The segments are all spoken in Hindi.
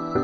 आज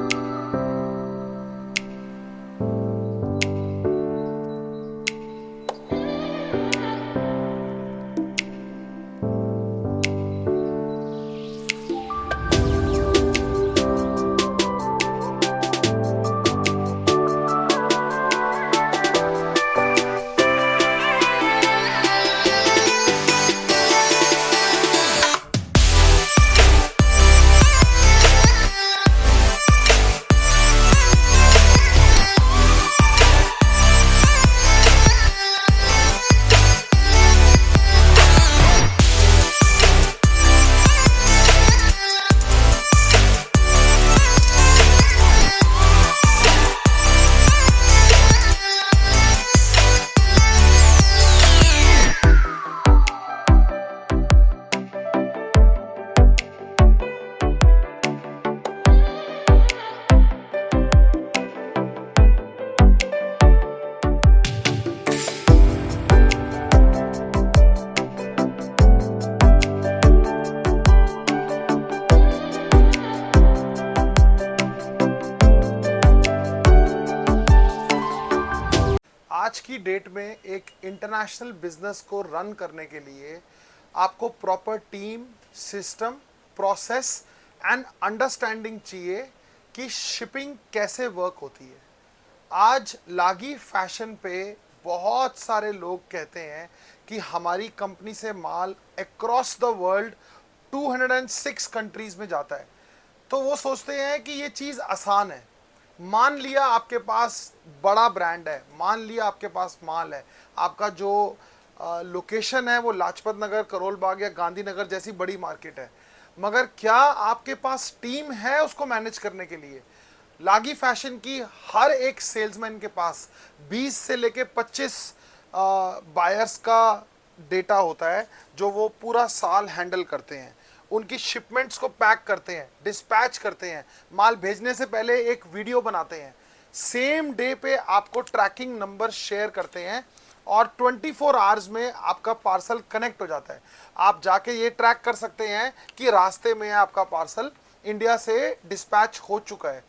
की डेट में एक इंटरनेशनल बिजनेस को रन करने के लिए आपको proper team, system, process and understanding चाहिए कि शिपिंग कैसे वर्क होती है। आज लागी फैशन पे बहुत सारे लोग कहते हैं कि हमारी कंपनी से माल अक्रॉस द वर्ल्ड 206 कंट्रीज में जाता है। तो वो सोचते हैं कि ये चीज़ आसान है। मान लिया आपके पास बड़ा ब्रांड है, मान लिया आपके पास माल है, आपका जो लोकेशन है वो लाजपत नगर, करोल बाग या गांधीनगर जैसी बड़ी मार्केट है, मगर क्या आपके पास टीम है उसको मैनेज करने के लिए? लागी फैशन की हर एक सेल्समैन के पास 20 से लेके 25 बायर्स का डेटा होता है जो वो पूरा साल हैंडल करते हैं। उनकी शिपमेंट्स को पैक करते हैं, डिस्पैच करते हैं, माल भेजने से पहले एक वीडियो बनाते हैं, सेम डे पे आपको ट्रैकिंग नंबर शेयर करते हैं और 24 आवर्स में आपका पार्सल कनेक्ट हो जाता है। आप जाके ये ट्रैक कर सकते हैं कि रास्ते में आपका पार्सल इंडिया से डिस्पैच हो चुका है।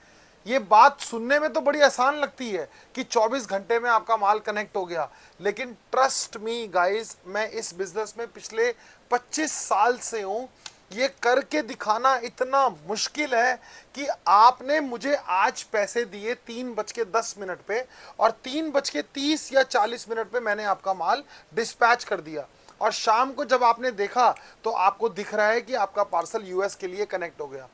ये बात सुनने में तो बड़ी आसान लगती है कि 24 घंटे में आपका माल कनेक्ट हो गया, लेकिन ट्रस्ट मी गाइस, मैं इस बिजनेस में पिछले 25 साल से हूँ। ये करके दिखाना इतना मुश्किल है कि आपने मुझे आज पैसे दिए 3:10 पे और 3:30 या 40 मिनट पे मैंने आपका माल डिस्पैच कर दिया, और शाम को जब आपने देखा तो आपको दिख रहा है कि आपका पार्सल यूएस के लिए कनेक्ट हो गया।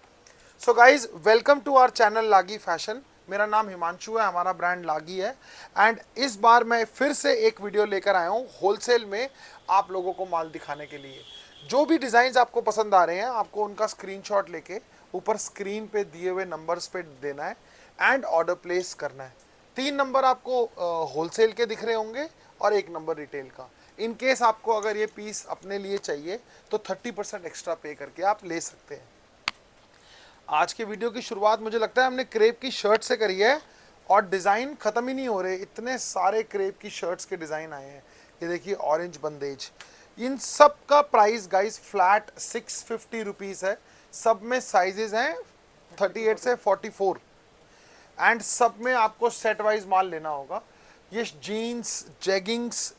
So guys, welcome to our channel Laagi fashion. मेरा नाम हिमांशु है, हमारा ब्रांड लागी है, एंड इस बार मैं फिर से एक वीडियो लेकर आया हूँ होलसेल में आप लोगों को माल दिखाने के लिए। जो भी डिज़ाइंस आपको पसंद आ रहे हैं, आपको उनका स्क्रीनशॉट लेके ऊपर स्क्रीन पे दिए हुए नंबर्स पे देना है एंड ऑर्डर प्लेस करना है। 3 नंबर आपको होलसेल के दिख रहे होंगे और 1 नंबर रिटेल का। इन केस आपको अगर ये पीस अपने लिए चाहिए तो 30% एक्स्ट्रा पे करके आप ले सकते हैं। आज के वीडियो की शुरुआत मुझे लगता है हमने क्रेप की शर्ट से करी है और डिज़ाइन ख़त्म ही नहीं हो रहे, इतने सारे क्रेप की शर्ट्स के डिज़ाइन आए हैं। ये देखिए, ऑरेंज बंदेज, इन सब का प्राइस गाइस फ्लैट 650 रुपीज़ है। सब में साइजेस हैं 38 से 44 एंड सब में आपको सेट वाइज माल लेना होगा। ये जीन्स, जेगिंग्स,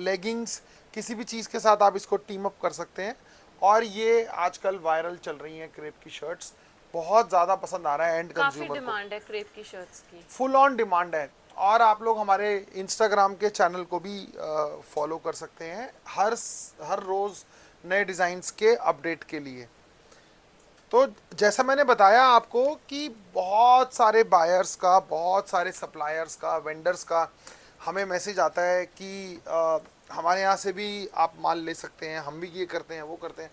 लेगिंग्स, किसी भी चीज़ के साथ आप इसको टीम अप कर सकते हैं। और ये आजकल वायरल चल रही हैं क्रेप की शर्ट्स, बहुत ज़्यादा पसंद आ रहा है एंड कंज्यूमर को। काफी डिमांड है क्रेप की शर्ट्स की, फुल ऑन डिमांड है। और आप लोग हमारे इंस्टाग्राम के चैनल को भी फॉलो कर सकते हैं हर रोज़ नए डिज़ाइंस के अपडेट के लिए। तो जैसा मैंने बताया आपको कि बहुत सारे बायर्स का, बहुत सारे सप्लायर्स का, वेंडर्स का हमें मैसेज आता है कि हमारे यहाँ से भी आप माल ले सकते हैं, हम भी ये करते हैं, वो करते हैं।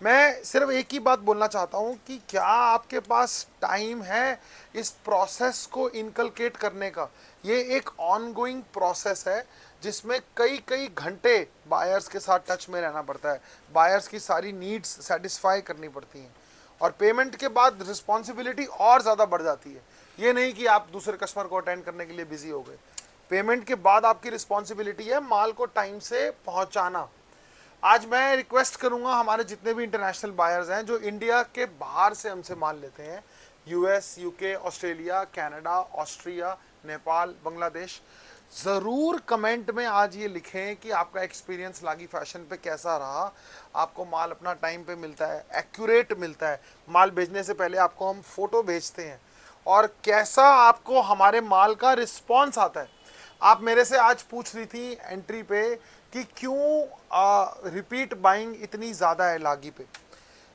मैं सिर्फ एक ही बात बोलना चाहता हूँ कि क्या आपके पास टाइम है इस प्रोसेस को इनकलकेट करने का? ये एक ऑनगोइंग प्रोसेस है जिसमें कई कई घंटे बायर्स के साथ टच में रहना पड़ता है, बायर्स की सारी नीड्स सेटिस्फाई करनी पड़ती हैं, और पेमेंट के बाद रिस्पॉन्सिबिलिटी और ज़्यादा बढ़ जाती है। ये नहीं कि आप दूसरे कस्टमर को अटेंड करने के लिए बिजी हो गए, पेमेंट के बाद आपकी रिस्पॉन्सिबिलिटी है माल को टाइम से पहुंचाना। आज मैं रिक्वेस्ट करूंगा हमारे जितने भी इंटरनेशनल बायर्स हैं जो इंडिया के बाहर से हमसे माल लेते हैं, US, UK, Australia, Canada, Austria, Nepal, Bangladesh. ज़रूर कमेंट में आज ये लिखें कि आपका एक्सपीरियंस लागी फैशन पे कैसा रहा। आपको माल अपना टाइम पे मिलता है, एक्यूरेट मिलता है। माल भेजने से पहले आपको हम फोटो भेजते हैं और कैसा आपको हमारे माल का रिस्पॉन्स आता है। आप मेरे से आज पूछ रही थी एंट्री पे कि क्यों रिपीट बाइंग इतनी ज़्यादा है लागी पे।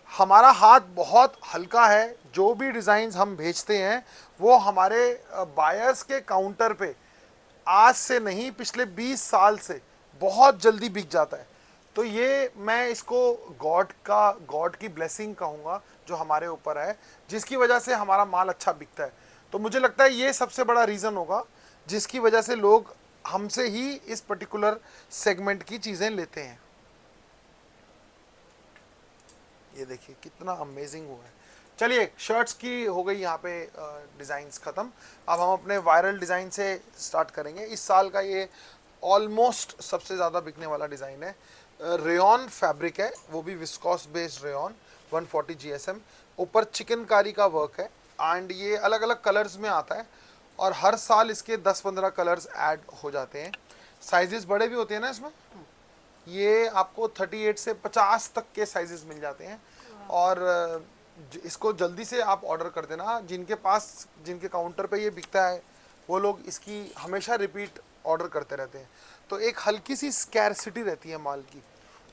हमारा हाथ बहुत हल्का है। जो भी डिज़ाइंस हम भेजते हैं वो हमारे बायर्स के काउंटर पे आज से नहीं, पिछले 20 साल से बहुत जल्दी बिक जाता है। तो ये मैं इसको गॉड की ब्लेसिंग कहूँगा जो हमारे ऊपर है, जिसकी वजह से हमारा माल अच्छा बिकता है। तो मुझे लगता है ये सबसे बड़ा रीज़न होगा जिसकी वजह से लोग हमसे ही इस पर्टिकुलर सेगमेंट की चीज़ें लेते हैं। ये देखिए कितना अमेजिंग हुआ है। चलिए, शर्ट्स की हो गई यहाँ पे डिज़ाइंस ख़त्म। अब हम अपने वायरल डिज़ाइन से स्टार्ट करेंगे। इस साल का ये ऑलमोस्ट सबसे ज़्यादा बिकने वाला डिज़ाइन है। रेयॉन फैब्रिक है, वो भी विस्कॉस बेस्ड रेयॉन, 140 GSM। ऊपर चिकनकारी का वर्क है एंड ये अलग अलग कलर्स में आता है और हर साल इसके 10-15 कलर्स ऐड हो जाते हैं। साइजेस बड़े भी होते हैं ना इसमें। ये आपको 38 से 50 तक के साइजेस मिल जाते हैं और इसको जल्दी से आप ऑर्डर कर देना। जिनके काउंटर पे ये बिकता है वो लोग इसकी हमेशा रिपीट ऑर्डर करते रहते हैं। तो एक हल्की सी स्कैरसिटी रहती है माल की।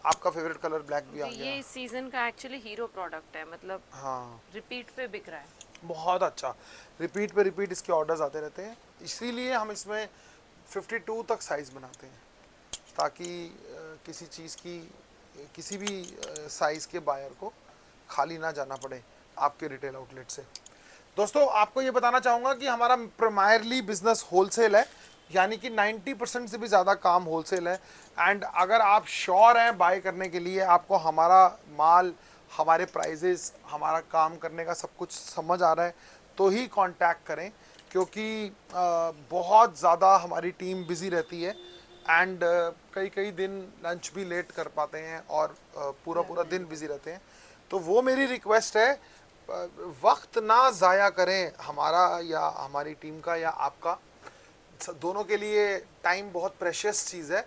आपका फेवरेट कलर ब्लैक भी आ ये गया। इस सीजन का एक्चुअली हीरो प्रोडक्ट है, मतलब हाँ, रिपीट पे बिक रहा है। बहुत अच्छा। रिपीट पे रिपीट इसके ऑर्डर्स आते रहते हैं, इसीलिए हम इसमें 52 तक साइज़ बनाते हैं ताकि किसी चीज़ की किसी भी साइज़ के बायर को खाली ना जाना पड़े आपके रिटेल आउटलेट से। दोस्तों, आपको ये बताना चाहूँगा कि हमारा प्राइमरली बिजनेस होलसेल है, यानी कि 90% से भी ज़्यादा काम होलसेल है। एंड अगर आप श्योर हैं बाय करने के लिए, आपको हमारा माल, हमारे प्राइजेस, हमारा काम करने का सब कुछ समझ आ रहा है, तो ही कांटेक्ट करें, क्योंकि बहुत ज़्यादा हमारी टीम बिज़ी रहती है एंड कई कई दिन लंच भी लेट कर पाते हैं और पूरा पूरा दिन बिज़ी रहते हैं। तो वो मेरी रिक्वेस्ट है, वक्त ना ज़ाया करें हमारा या हमारी टीम का या आपका, दोनों के लिए टाइम बहुत प्रेशियस चीज़ है।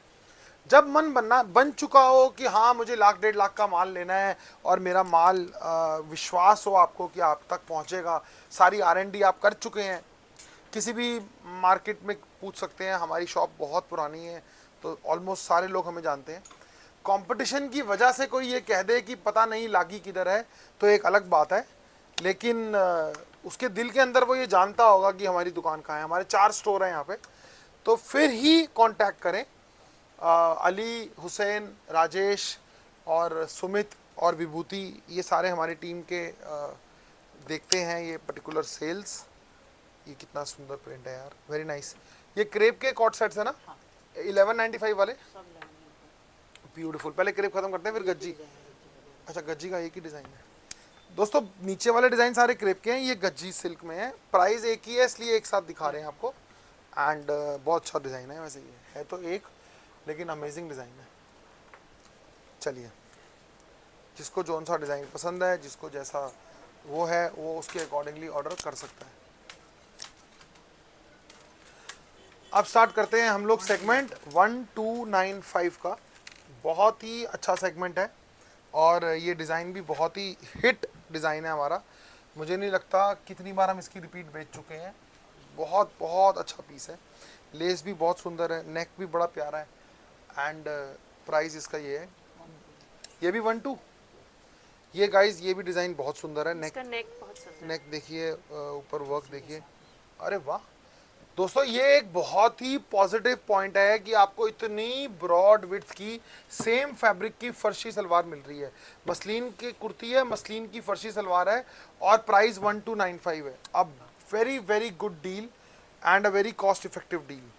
जब मन बन चुका हो कि हाँ मुझे 1-1.5 लाख का माल लेना है और मेरा माल विश्वास हो आपको कि आप तक पहुँचेगा, सारी R&D आप कर चुके हैं, किसी भी मार्केट में पूछ सकते हैं। हमारी शॉप बहुत पुरानी है तो ऑलमोस्ट सारे लोग हमें जानते हैं। कंपटीशन की वजह से कोई ये कह दे कि पता नहीं लागी किधर है तो एक अलग बात है, लेकिन उसके दिल के अंदर वो ये जानता होगा कि हमारी दुकान कहाँ है। हमारे 4 स्टोर हैं यहाँ पे, तो फिर ही कांटेक्ट करें। अली, हुसैन, राजेश और सुमित और विभूति, ये सारे हमारी टीम के देखते हैं ये पर्टिकुलर सेल्स। ये कितना सुंदर प्रिंट है यार, वेरी नाइस। ये क्रेप के कॉट सेट्स है ना, 1195 वाले, ब्यूटीफुल। पहले क्रेप खत्म करते हैं फिर गज्जी। अच्छा, गज्जी का एक ही डिज़ाइन है दोस्तों। नीचे वाले डिज़ाइन सारे क्रेप के हैं, ये गज्जी सिल्क में है। प्राइस एक ही है इसलिए एक साथ दिखा रहे हैं आपको। एंड बहुत अच्छा डिज़ाइन है, वैसे ये है तो एक, लेकिन अमेजिंग डिज़ाइन है। चलिए, जिसको जौन सा डिज़ाइन पसंद है, जिसको जैसा वो है, वो उसके अकॉर्डिंगली ऑर्डर कर सकता है। अब स्टार्ट करते हैं हम लोग सेगमेंट 1295 का। बहुत ही अच्छा सेगमेंट है और ये डिज़ाइन भी बहुत ही हिट डिज़ाइन है हमारा। मुझे नहीं लगता कितनी बार हम इसकी रिपीट बेच चुके हैं। बहुत बहुत अच्छा पीस है। लेस भी बहुत सुंदर है, नेक भी बड़ा प्यारा है एंड प्राइस इसका ये है। ये भी 12। ये गाइस, ये भी डिज़ाइन बहुत सुंदर है। इसका नेक बहुत सुंदर है। नेक देखिए, ऊपर वर्क देखिए, अरे वाह। दोस्तों, ये एक बहुत ही पॉजिटिव पॉइंट है कि आपको इतनी ब्रॉड विड्थ की सेम फैब्रिक की फर्शी सलवार मिल रही है। मसलिन की कुर्ती है, मसलिन की फर्शी सलवार है और प्राइस 1295 है। अब very very good deal and a very cost effective deal.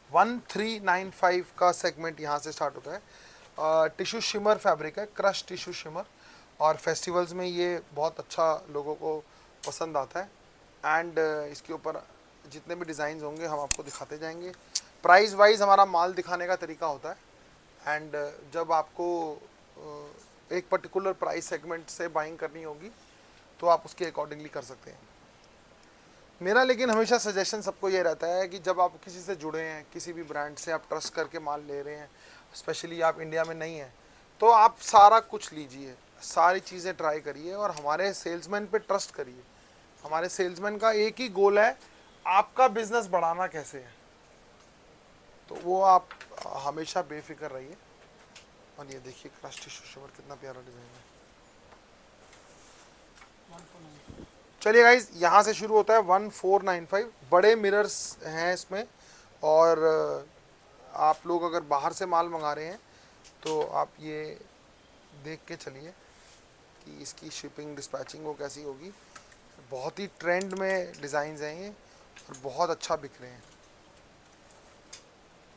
1395 का सेगमेंट यहाँ से स्टार्ट होता है। टिश्यू शिमर फैब्रिक है, क्रश टिश्यू शिमर, और फेस्टिवल्स में ये बहुत अच्छा लोगों को पसंद आता है। एंड इसके ऊपर जितने भी डिज़ाइंस होंगे हम आपको दिखाते जाएंगे। प्राइस वाइज हमारा माल दिखाने का तरीका होता है एंड जब आपको एक पर्टिकुलर प्राइस सेगमेंट से बाइंग करनी होगी तो आप उसके अकॉर्डिंगली कर सकते हैं। मेरा लेकिन हमेशा सजेशन सबको ये रहता है कि जब आप किसी से जुड़े हैं, किसी भी ब्रांड से आप ट्रस्ट करके माल ले रहे हैं, स्पेशली आप इंडिया में नहीं हैं, तो आप सारा कुछ लीजिए, सारी चीज़ें ट्राई करिए और हमारे सेल्समैन पे ट्रस्ट करिए। हमारे सेल्समैन का एक ही गोल है, आपका बिजनेस बढ़ाना कैसे है, तो वो आप हमेशा बेफिक्र रहिए। और ये देखिए क्रश टिश्यू शिवर कितना प्यारा डिज़ाइन है। चलिए गाइज, यहाँ से शुरू होता है 1495। बड़े मिरर्स हैं इसमें, और आप लोग अगर बाहर से माल मंगा रहे हैं तो आप ये देख के चलिए कि इसकी शिपिंग डिस्पैचिंग वो कैसी होगी। बहुत ही ट्रेंड में डिज़ाइंस हैं ये और बहुत अच्छा बिक रहे हैं।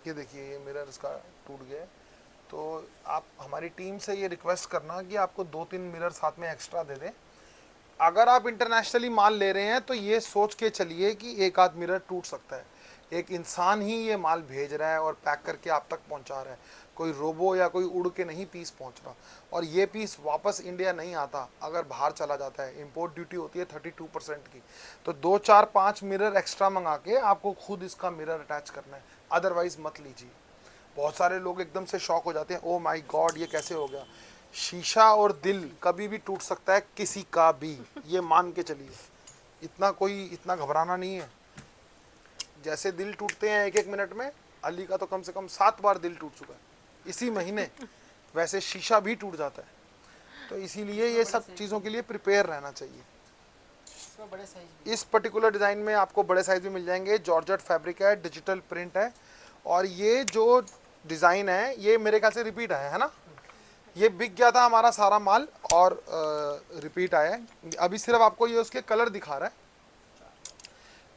ये देखिए ये मिरर इसका टूट गया है, तो आप हमारी टीम से ये रिक्वेस्ट करना कि आपको 2-3 मिरर साथ में एक्स्ट्रा दे दें। अगर आप इंटरनेशनली माल ले रहे हैं तो ये सोच के चलिए कि एक आध मिरर टूट सकता है, एक इंसान ही ये माल भेज रहा है और पैक करके आप तक पहुंचा रहा है, कोई रोबो या कोई उड़ के नहीं पीस पहुंच रहा, और ये पीस वापस इंडिया नहीं आता, अगर बाहर चला जाता है। इंपोर्ट ड्यूटी होती है 32% की, तो 2-4-5 मिरर एक्स्ट्रा मंगा के आपको खुद इसका मिरर अटैच करना है, अदरवाइज मत लीजिए। बहुत सारे लोग एकदम से शॉक हो जाते हैं, ओ माय गॉड ये कैसे हो गया। शीशा और दिल कभी भी टूट सकता है, किसी का भी, ये मान के चलिए। इतना घबराना नहीं है। जैसे दिल टूटते हैं 1-1 मिनट में, अली का तो कम से कम 7 बार दिल टूट चुका है इसी महीने, वैसे शीशा भी टूट जाता है। तो इसीलिए ये सब चीज़ों के लिए प्रिपेयर रहना चाहिए। बड़े साइज इस पर्टिकुलर डिज़ाइन में आपको बड़े साइज भी मिल जाएंगे। जॉर्जेट फैब्रिक है, डिजिटल प्रिंट है, और ये जो डिज़ाइन है ये मेरे ख्याल से रिपीट आया है ना। ये बिक गया था हमारा सारा माल और रिपीट आया है। अभी सिर्फ आपको ये उसके कलर दिखा रहा है।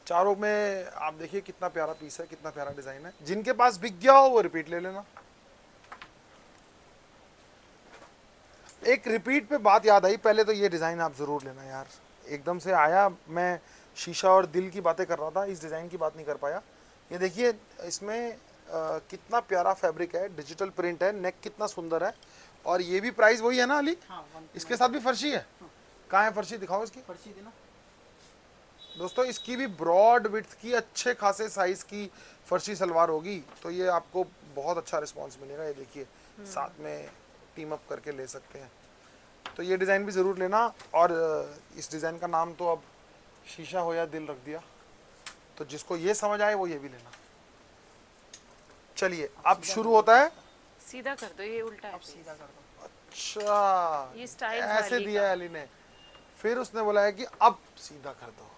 चारों में आप देखिए कितना प्यारा पीस है, कितना प्यारा डिज़ाइन है। जिनके पास बिक गया हो वो रिपीट ले लेना। एक रिपीट पे बात याद आई, पहले तो ये डिज़ाइन आप ज़रूर लेना यार। एकदम से आया, मैं शीशा और दिल की बातें कर रहा था, इस डिज़ाइन की बात नहीं कर पाया। ये देखिए इसमें कितना प्यारा फैब्रिक है, डिजिटल प्रिंट है, नेक कितना सुंदर है, और ये भी प्राइस वही है ना अली? हाँ, इसके साथ भी फर्शी है। कहाँ है फर्शी, दिखाओ इसकी। फर्शी देना दोस्तों इसकी भी ब्रॉड विड्थ की अच्छे खासे साइज की फर्शी सलवार होगी, तो ये आपको बहुत अच्छा रिस्पांस मिलेगा। ये देखिए साथ में टीम अप करके ले सकते हैं, तो ये डिज़ाइन भी ज़रूर लेना। और इस डिज़ाइन का नाम तो अब शीशा हो या दिल रख दिया, तो जिसको ये समझ आए वो ये भी लेना। चलिए अब शुरू होता है। सीधा कर दो, ये उल्टा है। अब सीधा कर दो। अच्छा, ये स्टाइल ऐसे वाली दिया का। है अली ने, फिर उसने बोला है कि अब सीधा कर दो।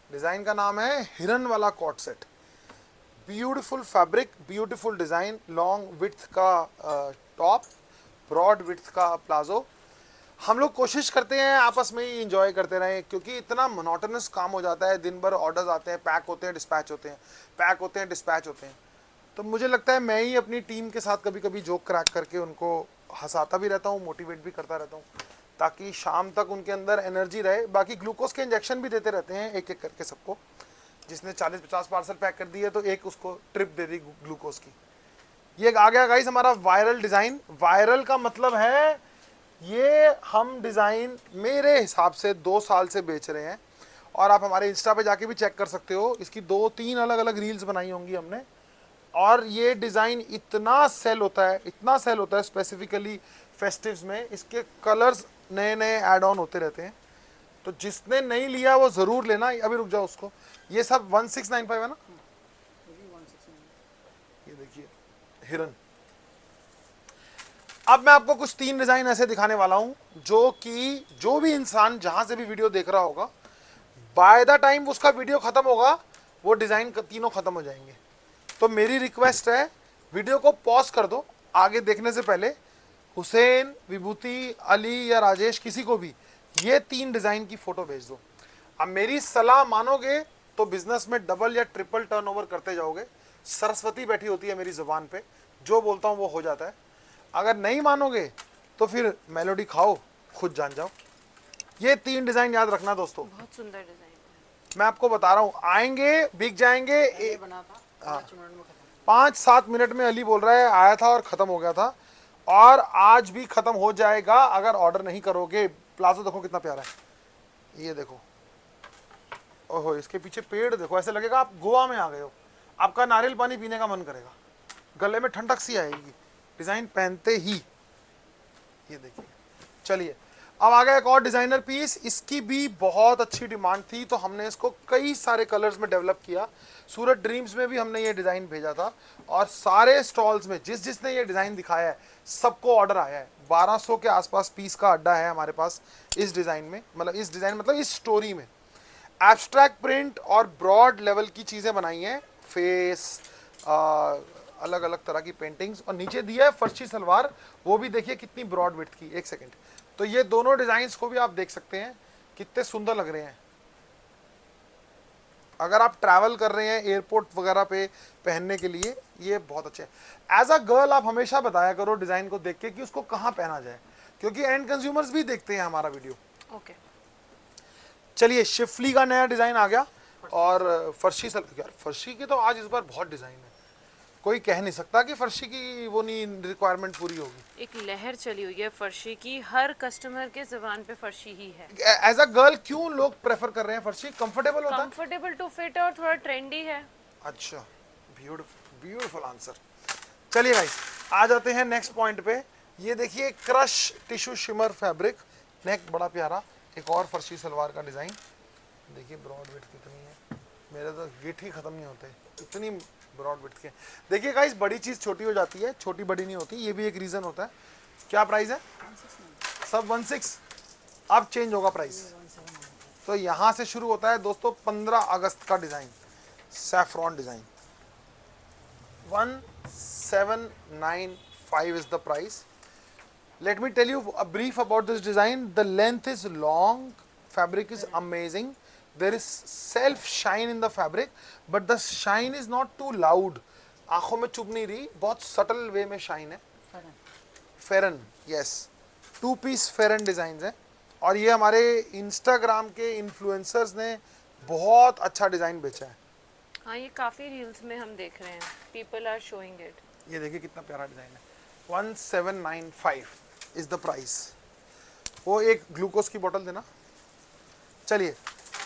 डिज़ाइन का नाम है हिरन वाला कॉट set. Beautiful fabric, beautiful design, long width का टॉप, ब्रॉड विड्थ का प्लाजो। हम लोग कोशिश करते हैं आपस में ही इंजॉय करते रहें, क्योंकि इतना मोनोटोनस काम हो जाता है। दिन भर ऑर्डर्स आते हैं, पैक होते हैं, डिस्पैच होते हैं, पैक होते हैं, डिस्पैच होते हैं। तो मुझे लगता है मैं ही अपनी टीम के साथ कभी कभी जोक क्रैक करके उनको हंसाता भी रहता हूँ, मोटिवेट भी करता रहता हूँ, ताकि शाम तक उनके अंदर एनर्जी रहे। बाकी ग्लूकोज के इंजेक्शन भी देते रहते हैं एक एक करके सबको। जिसने 40-50 पार्सल पैक कर दिए तो एक उसको ट्रिप दे दी ग्लूकोज की। ये आ गया गाइस हमारा वायरल डिज़ाइन। वायरल का मतलब है ये हम डिज़ाइन मेरे हिसाब से 2 साल से बेच रहे हैं, और आप हमारे इंस्टा पे जाके भी चेक कर सकते हो। इसकी 2-3 अलग अलग रील्स बनाई होंगी हमने, और ये डिज़ाइन इतना सेल होता है, इतना सेल होता है, स्पेसिफिकली फेस्टिव्स में। इसके कलर्स नए नए ऐड ऑन होते रहते हैं, तो जिसने नहीं लिया वो ज़रूर लेना। अभी रुक जाओ उसको। ये सब 1695 है ना। ये देखिए हिरन। अब मैं आपको कुछ 3 डिज़ाइन ऐसे दिखाने वाला हूं जो कि जो भी इंसान जहां से भी वीडियो देख रहा होगा, बाय द टाइम उसका वीडियो खत्म होगा वो डिज़ाइन तीनों खत्म हो जाएंगे। तो मेरी रिक्वेस्ट है, वीडियो को पॉज कर दो आगे देखने से पहले। हुसैन, विभूति, अली या राजेश, किसी को भी ये 3 डिज़ाइन की फ़ोटो भेज दो। अब मेरी सलाह मानोगे तो बिजनेस में डबल या ट्रिपल टर्नओवर करते जाओगे। सरस्वती बैठी होती है मेरी ज़ुबान पे, जो बोलता हूँ वो हो जाता है। अगर नहीं मानोगे तो फिर मेलोडी खाओ, खुद जान जाओ। ये 3 डिज़ाइन याद रखना दोस्तों। बहुत सुंदर डिजाइन है। मैं आपको बता रहा हूँ, आएंगे, बिक जाएंगे। बना था 5 मिनट में खत्म। 5-7 मिनट में अली बोल रहा है आया था और ख़त्म हो गया था। और आज भी खत्म हो जाएगा अगर ऑर्डर नहीं करोगे। प्लाजो देखो कितना प्यारा है, ये देखो, ओहो इसके पीछे पेड़ देखो, ऐसे लगेगा आप गोवा में आ गए हो, आपका नारियल पानी पीने का मन करेगा, गले में ठंडक सी आएगी डिजाइन पहनते ही। ये देखिए, चलिए अब आ गया एक और डिजाइनर पीस, इसकी भी बहुत अच्छी डिमांड थी तो हमने इसको कई सारे कलर्स में डेवलप किया। सूरत ड्रीम्स में भी हमने ये डिजाइन भेजा था और सारे स्टॉल्स में जिसने ये डिजाइन दिखाया है सबको ऑर्डर आया है। 1200 के आसपास पीस का अड्डा है हमारे पास इस डिजाइन में, मतलब इस स्टोरी में। एब्स्ट्रैक्ट प्रिंट और ब्रॉड लेवल की चीजें बनाई हैं, फेस, अलग अलग तरह की पेंटिंग्स, और नीचे दिया है फर्शी सलवार, वो भी देखिए कितनी ब्रॉड विड्थ की। एक सेकंड, तो ये दोनों डिजाइन्स को भी आप देख सकते हैं कितने सुंदर लग रहे हैं। अगर आप ट्रैवल कर रहे हैं एयरपोर्ट वगैरह पे पहनने के लिए ये बहुत अच्छे हैं। एज अ गर्ल आप हमेशा बताया करो डिजाइन को देख के कि उसको कहाँ पहना जाए, क्योंकि एंड कंज्यूमर्स भी देखते हैं हमारा वीडियो। ओके, चलिए शिफली का नया डिजाइन आ गया और फर्शी यार फर्शी के तो आज इस बार बहुत डिजाइन है, कोई कह नहीं सकता कि फर्शी की वो नहीं रिक्वायरमेंट पूरी होगी। एक लहर चली हुई है फर्शी की, हर कस्टमर के जुबान पे फर्शी ही है। एज अ गर्ल क्यों लोग प्रेफर कर रहे हैं फर्शी? कंफर्टेबल होता है, कंफर्टेबल टू फिट और थोड़ा ट्रेंडी है। अच्छा, ब्यूटीफुल ब्यूटीफुल आंसर। चलिए गाइस आ जाते हैं नेक्स्ट पॉइंट पे। ये देखिए क्रश टिश्यू शिमर फैब्रिक, नेक बड़ा प्यारा, एक और फर्शी सलवार का डिजाइन। देखिए ब्रॉड विड्थ कितनी है, मेरे तो गिट ही खत्म नहीं होते इतनी ब्रॉड विड्थ के। देखिए गाइस बड़ी चीज छोटी हो जाती है, छोटी बड़ी नहीं होती, ये भी एक रीजन होता है। क्या प्राइस है? सब 16, अब चेंज होगा प्राइस। तो यहाँ से शुरू होता है दोस्तों 15 अगस्त का design, saffron design. 1795 is the price. Let me tell you a brief about this design. The length is long, fabric is amazing, there is self shine in the fabric, but the shine is not too loud, आंखों में चुभ नहीं रही, बहुत सटल वे में शाइन है। फेरन, यस, 2 पीस फेरन डिजाइन है और ये हमारे इंस्टाग्राम के इन्फ्लुएंसर्स ने बहुत अच्छा डिजाइन बेचा है। हाँ, ये काफी रील्स में हम देख रहे हैं, पीपल आर शोइंग इट। ये देखिए कितना प्यारा डिजाइन है। 1795 इज द प्राइस। वो एक ग्लूकोज की बोतल देना। चलिए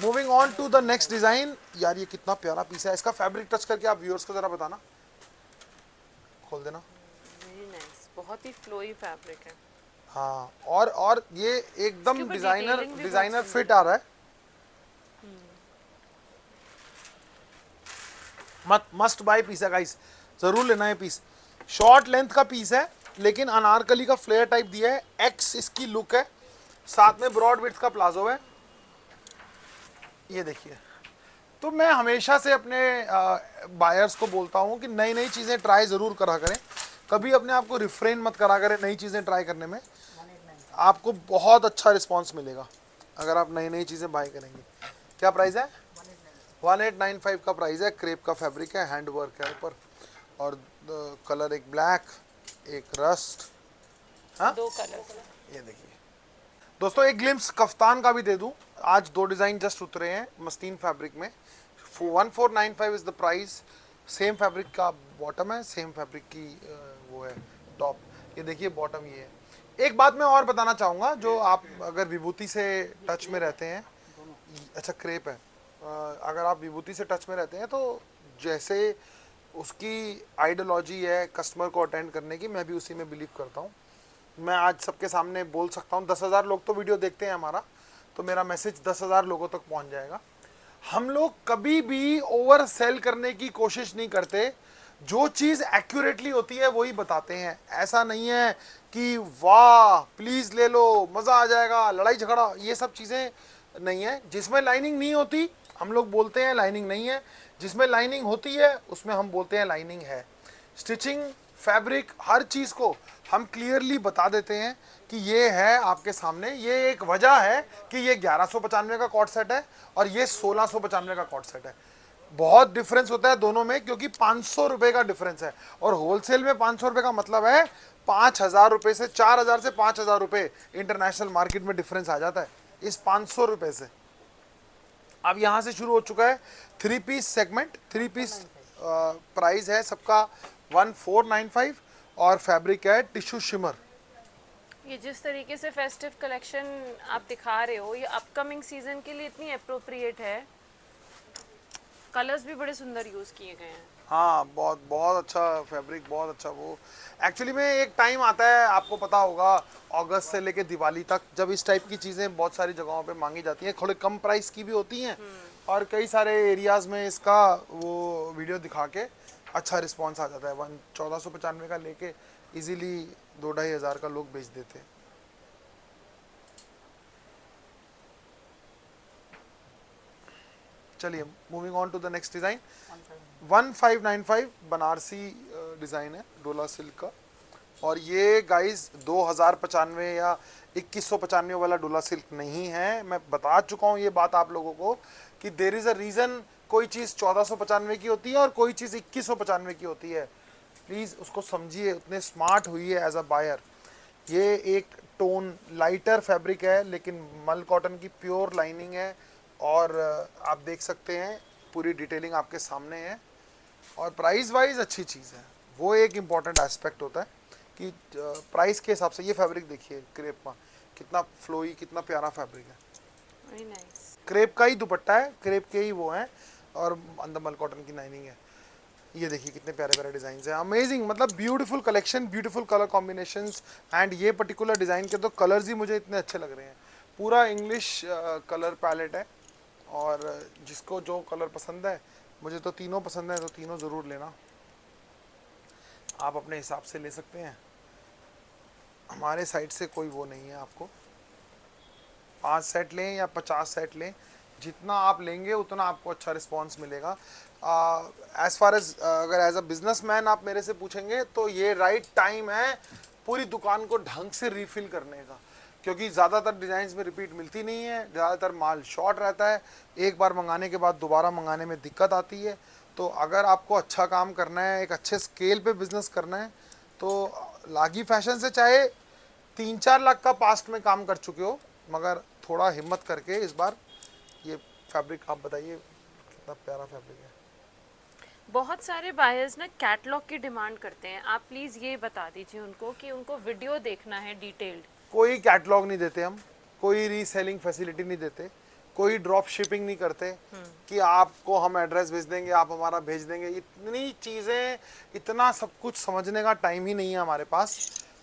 moving on to the next design. यार ये कितना प्यारा पीस है, इसका फैब्रिक टच करके आप व्यूअर्स को जरा बताना, खोल देना। वेरी नाइस, बहुत ही फ्लोई फैब्रिक है। हाँ, और ये एकदम इसके ऊपर डिजाइनर detailing भी डिजाइनर बहुत फिट आ रहा है। मस्ट बाय पीस है गाइस, जरूर लेना है पीस। शॉर्ट लेंथ का पीस है लेकिन अनारकली का फ्लेयर टाइप दिया है, एक्स इसकी लुक है, साथ में ब्रॉड विड्थ का प्लाजो है। ये देखिए, तो मैं हमेशा से अपने बायर्स को बोलता हूँ कि नई नई चीज़ें ट्राई ज़रूर करा करें, कभी अपने आप को रिफ्रेन मत करा करें नई चीज़ें ट्राई करने में। आपको बहुत अच्छा रिस्पॉन्स मिलेगा अगर आप नई नई चीज़ें बाय करेंगे। क्या प्राइस है? 1895 का प्राइस है। क्रेप का फैब्रिक है, हैंड वर्क है ऊपर, और कलर एक ब्लैक एक रस्ट। हाँ, 2 कलर। ये देखिए दोस्तों, एक ग्लिम्स कफ्तान का भी दे दूं। आज 2 डिज़ाइन जस्ट उतरे हैं मस्तीन फैब्रिक में। 1495 is the price. Same fabric का बॉटम है, सेम फैब्रिक की वो है टॉप। ये देखिए बॉटम ये है। एक बात मैं और बताना चाहूँगा, जो आप अगर विभूति से टच में रहते हैं, अच्छा क्रेप है, अगर आप विभूति से टच में रहते हैं तो जैसे उसकी आइडियोलॉजी है कस्टमर को अटेंड करने की, मैं भी उसी में बिलीव करता हूँ। मैं आज सबके सामने बोल सकता हूँ, 10,000 लोग तो वीडियो देखते हैं हमारा, तो मेरा मैसेज 10,000 लोगों तक पहुँच जाएगा। हम लोग कभी भी ओवर सेल करने की कोशिश नहीं करते, जो चीज़ एक्यूरेटली होती है वही बताते हैं। ऐसा नहीं है कि वाह प्लीज़ ले लो मज़ा आ जाएगा, लड़ाई झगड़ा, ये सब चीज़ें नहीं है। जिसमें लाइनिंग नहीं होती हम लोग बोलते हैं लाइनिंग नहीं है, जिसमें लाइनिंग होती है उसमें हम बोलते हैं लाइनिंग है। स्टिचिंग, फैब्रिक, हर चीज़ को हम क्लियरली बता देते हैं कि ये है आपके सामने। ये एक वजह है कि ये 1195 का कॉट सेट है और ये 1695 का कॉट सेट है। बहुत डिफरेंस होता है दोनों में, क्योंकि 500 रुपये का डिफरेंस है, और होलसेल में 500 रुपये का मतलब है 5,000 रुपये से 4,000 से 5,000 रुपये इंटरनेशनल मार्केट में डिफरेंस आ जाता है इस 500 रुपये से। अब यहाँ से शुरू हो चुका है 3 पीस सेगमेंट। 3 पीस प्राइस है सबका 1495, और फैब्रिक है टिश्यू शिमर। ये जिस तरीके से फेस्टिव कलेक्शन आप दिखा रहे हो ये अपकमिंग सीजन के लिए इतनी अप्रोप्रिएट है। कलर्स भी बड़े सुंदर यूज किए गए हैं। हाँ, बहुत बहुत अच्छा फैब्रिक, बहुत अच्छा। वो एक्चुअली में एक टाइम आता है, आपको पता होगा, अगस्त से लेके दिवाली तक, जब इस टाइप की चीज़ें बहुत सारी जगहों पे मांगी जाती हैं, थोड़े कम प्राइस की भी होती हैं, और कई सारे एरियाज़ में इसका वो वीडियो दिखा के अच्छा रिस्पांस आ जाता है। 1495 का लेके इजीली 2-2,500 का लोग बेच देते हैं। चलिए moving on to the next design. 1595 Banarasi design है डोला सिल्क का, और ये गाइस 2095 या 2195 वाला डोला सिल्क नहीं है। मैं बता चुका हूँ ये बात आप लोगों को कि देर इज़ अ रीज़न कोई चीज़ 1495 की होती है और कोई चीज़ 2195 की होती है। प्लीज़ उसको समझिए, उतने स्मार्ट हुई है एज अ बायर। ये एक टोन लाइटर फैब्रिक है, लेकिन मल कॉटन की प्योर लाइनिंग है, और आप देख सकते हैं पूरी डिटेलिंग आपके सामने है, और प्राइस वाइज अच्छी चीज़ है। वो एक इम्पॉर्टेंट एस्पेक्ट होता है कि प्राइस के हिसाब से। ये फैब्रिक देखिए क्रेप का, कितना फ्लोई, कितना प्यारा फैब्रिक है। Very nice. क्रेप का ही दुपट्टा है, क्रेप के ही वो हैं, और अंदर मल कॉटन की लाइनिंग है। ये देखिए कितने प्यारे प्यारे डिज़ाइन हैं, अमेजिंग, मतलब beautiful collection, beautiful colour combinations. And ये पर्टिकुलर डिज़ाइन के तो कलर्स ही मुझे इतने अच्छे लग रहे हैं। पूरा इंग्लिश कलर पैलेट है, और जिसको जो कलर पसंद है, मुझे तो तीनों पसंद है, तो तीनों ज़रूर लेना। आप अपने हिसाब से ले सकते हैं, हमारे साइड से कोई वो नहीं है। आपको 5 सेट लें या 50 सेट लें, जितना आप लेंगे उतना आपको अच्छा रिस्पांस मिलेगा। एज़ फार एज अगर एज अ बिजनेसमैन आप मेरे से पूछेंगे तो ये राइट टाइम है पूरी दुकान को ढंग से रीफिल करने का, क्योंकि ज़्यादातर डिज़ाइंस में रिपीट मिलती नहीं है, ज़्यादातर माल शॉर्ट रहता है, एक बार मंगाने के बाद दोबारा मंगाने में दिक्कत आती है। तो अगर आपको अच्छा काम करना है, एक अच्छे स्केल पे बिज़नेस करना है, तो लागी फैशन से चाहे 3-4 लाख का पास्ट में काम कर चुके हो, मगर थोड़ा हिम्मत करके इस बार ये फैब्रिक आप बताइए कितना प्यारा फैब्रिक है। बहुत सारे बायर्स ना कैटलॉग की डिमांड करते हैं, आप प्लीज़ ये बता दीजिए उनको कि उनको वीडियो देखना है डिटेल्ड। कोई कैटलॉग नहीं देते हम, कोई रीसेलिंग फैसिलिटी नहीं देते, कोई ड्रॉप शिपिंग नहीं करते कि आपको हम एड्रेस भेज देंगे, आप हमारा भेज देंगे। इतनी चीज़ें, इतना सब कुछ समझने का टाइम ही नहीं है हमारे पास।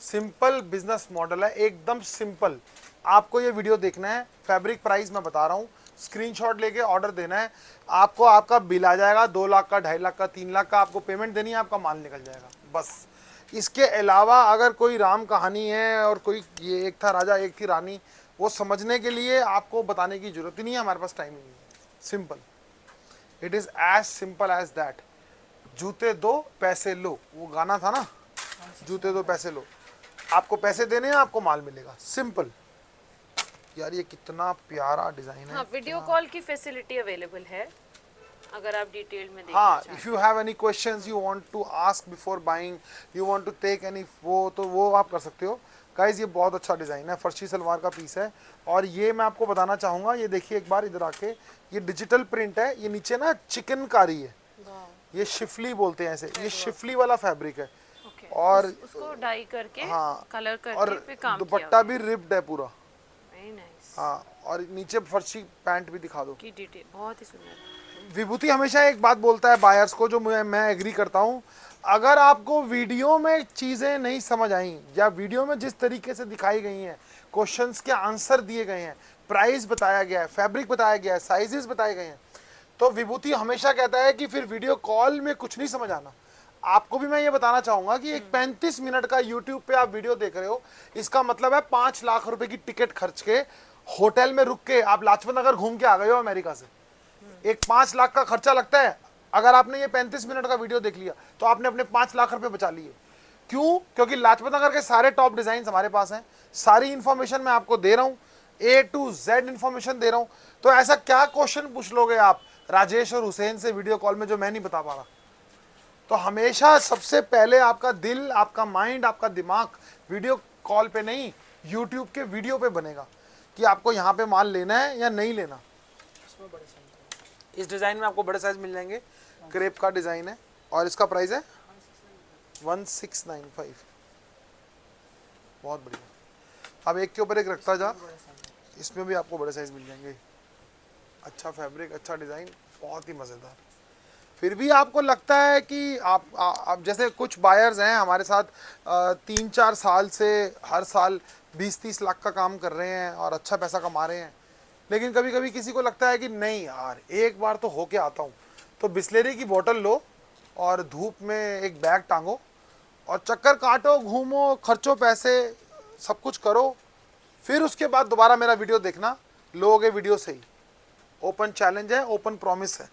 सिंपल बिजनेस मॉडल है, एकदम सिंपल। आपको ये वीडियो देखना है, फैब्रिक प्राइस मैं बता रहा हूँ, स्क्रीनशॉट लेके ऑर्डर देना है, आपको आपका बिल आ जाएगा 2 लाख का, 2.5 लाख का, 3 लाख का, आपको पेमेंट देनी है, आपका माल निकल जाएगा बस। इसके अलावा अगर कोई राम कहानी है और कोई ये एक था राजा एक थी रानी, वो समझने के लिए आपको बताने की जरूरत ही नहीं है, हमारे पास टाइम ही नहीं है। Simple, it is as simple as that. जूते दो पैसे लो, वो गाना था ना, जूते दो पैसे लो, आपको पैसे देने हैं, आपको माल मिलेगा, सिंपल। यार ये कितना प्यारा डिज़ाइन है। हाँ, वीडियो कॉल की फैसिलिटी अवेलेबल है अगर आप डिटेल में देखना हाँ, चाहें। If you have any questions you want to ask before buying, you want to take any, वो आप कर सकते हो। गाइज ये बहुत अच्छा डिज़ाइन है, फर्शी सलवार का पीस है, और ये मैं आपको बताना चाहूँगा, ये देखिए एक बार इधर आके, ये डिजिटल प्रिंट है, ये नीचे ना चिकनकारी है, ये शिफली बोलते हैं ऐसे, ये शिफली वाला फैब्रिक है, ओके, और उसको डाई करके, हाँ, कलर करके और फिर काम किया दुपट्टा भी रिप्ड है पूरा। Very nice. हाँ, और नीचे फर्शी पैंट भी दिखा दो। की डिटेल बहुत ही सुंदर। विभूति हमेशा एक बात बोलता है बायर्स को, जो मैं एग्री करता हूँ, अगर आपको वीडियो में चीज़ें नहीं समझ आई, या वीडियो में जिस तरीके से दिखाई गई हैं, क्वेश्चंस के आंसर दिए गए हैं, प्राइस बताया गया है, फैब्रिक बताया गया है, साइजेस बताए गए हैं, तो विभूति हमेशा कहता है कि फिर वीडियो कॉल में कुछ नहीं समझ आना। आपको भी मैं ये बताना चाहूँगा कि एक 35 मिनट का यूट्यूब पे आप वीडियो देख रहे हो, इसका मतलब है 5 लाख रुपए की टिकट खर्च के, होटल में रुक के आप लाजपत नगर घूम के आ गए हो अमेरिका से, एक 5 लाख का खर्चा लगता है। अगर आपने ये 35 मिनट का वीडियो देख लिया तो आपने अपने 5 लाख रुपए बचा लिए। क्यों? क्योंकि लाजपत नगर के सारे टॉप डिजाइन हमारे पास हैं, सारी इंफॉर्मेशन मैं आपको दे रहा हूँ, A to Z इंफॉर्मेशन दे रहा हूँ। तो ऐसा क्या क्वेश्चन पूछ लोगे आप राजेश और हुसैन से वीडियो कॉल में जो मैं नहीं बता पा रहा? तो हमेशा सबसे पहले आपका दिल, आपका माइंड, आपका दिमाग वीडियो कॉल पे नहीं, यूट्यूब के वीडियो पे बनेगा कि आपको यहाँ पे माल लेना है या नहीं लेना। इसमें बड़े साइज इस डिज़ाइन में आपको बड़े साइज मिल जाएंगे, क्रेप का डिज़ाइन है, और इसका प्राइस है 1695, बहुत बढ़िया। अब एक के ऊपर एक रखता जा, बड़े साइज। इसमें भी आपको बड़े साइज मिल जाएंगे। अच्छा फैब्रिक, अच्छा डिज़ाइन, बहुत ही मज़ेदार। फिर भी आपको लगता है कि आप जैसे कुछ बायर्स हैं हमारे साथ 3-4 साल से हर साल 20-30 लाख का काम कर रहे हैं और अच्छा पैसा कमा रहे हैं, लेकिन कभी कभी किसी को लगता है कि नहीं यार एक बार तो होके आता हूँ, तो बिस्लेरी की बोतल लो और धूप में एक बैग टांगो और चक्कर काटो, घूमो, खर्चो पैसे, सब कुछ करो, फिर उसके बाद दोबारा मेरा वीडियो देखना, लोगे वीडियो से ही। ओपन चैलेंज है, ओपन प्रॉमिस है।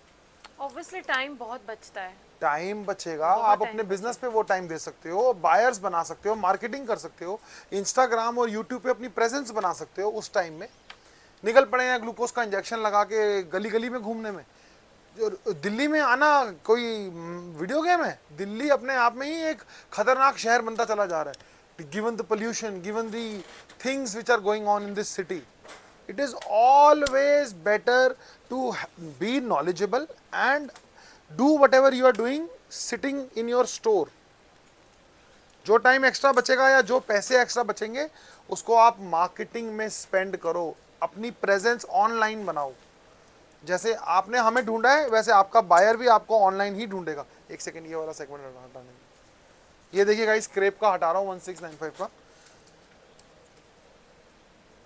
ऑब्वियसली टाइम बहुत बचता है। टाइम बचेगा, बहुत आप time अपने बिजनेस पे वो टाइम दे सकते हो, बायर्स बना सकते हो, मार्केटिंग कर सकते हो, इंस्टाग्राम और यूट्यूब पे अपनी प्रेजेंस बना सकते हो। उस टाइम में निकल पड़े हैं ग्लूकोज का इंजेक्शन लगा के गली गली में घूमने में। जो दिल्ली में आना कोई वीडियो गेम है? दिल्ली अपने आप में ही एक खतरनाक शहर बनता चला जा रहा है, given the pollution, given the things which are going on in this city. It is always better to be knowledgeable and do whatever you are doing sitting in your store. जो टाइम एक्स्ट्रा बचेगा या जो पैसे एक्स्ट्रा बचेंगे उसको आप मार्केटिंग में स्पेंड करो, अपनी प्रेजेंस ऑनलाइन बनाओ। जैसे आपने हमें ढूंढा है वैसे आपका बायर भी आपको ऑनलाइन ही ढूंढेगा। एक सेकंड, ये वाला सेगमेंट हटाने, ये देखिएगा इस क्रेप का हटा रहा हूँ 1695 का।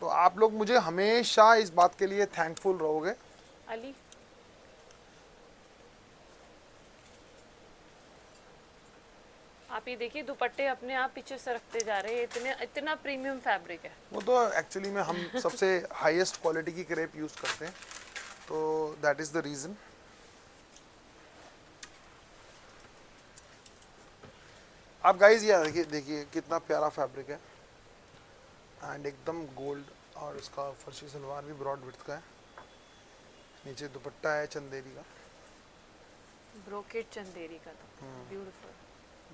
तो आप लोग मुझे हमेशा इस बात के लिए थैंकफुल रहोगे। अली, आप ये देखिए दुपट्टे अपने आप पीछे सरकते जा रहे हैं, इतना प्रीमियम फैब्रिक है। वो तो एक्चुअली में हम सबसे हाईएस्ट क्वालिटी की क्रेप यूज़ करते हैं, तो दैट इज़ द रीज़न। आप गाइज ये देखिए, देखिए कितना प्यारा फैब्रिक है एंड एकदम गोल्ड, और इसका फर्शी सलवार भी ब्रॉड विड्थ का है, नीचे दुपट्टा है चंदेरी का, ब्रोकेट चंदेरी का, तो ब्यूटीफुल,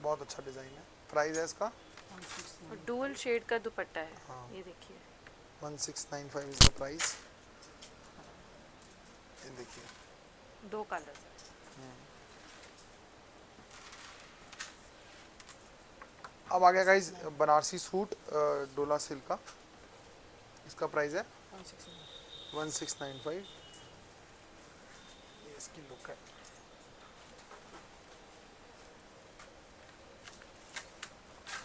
बहुत अच्छा डिज़ाइन है। प्राइस है इसका और डुअल शेड का दुपट्टा है। हाँ। ये देखिए 1695 इज़ द प्राइस। ये देखिए 2 कलर्स है। अब आ गया गाइज बनारसी सूट डोला सिल्क का, इसका प्राइस है 1695। ये इसकी लुक है,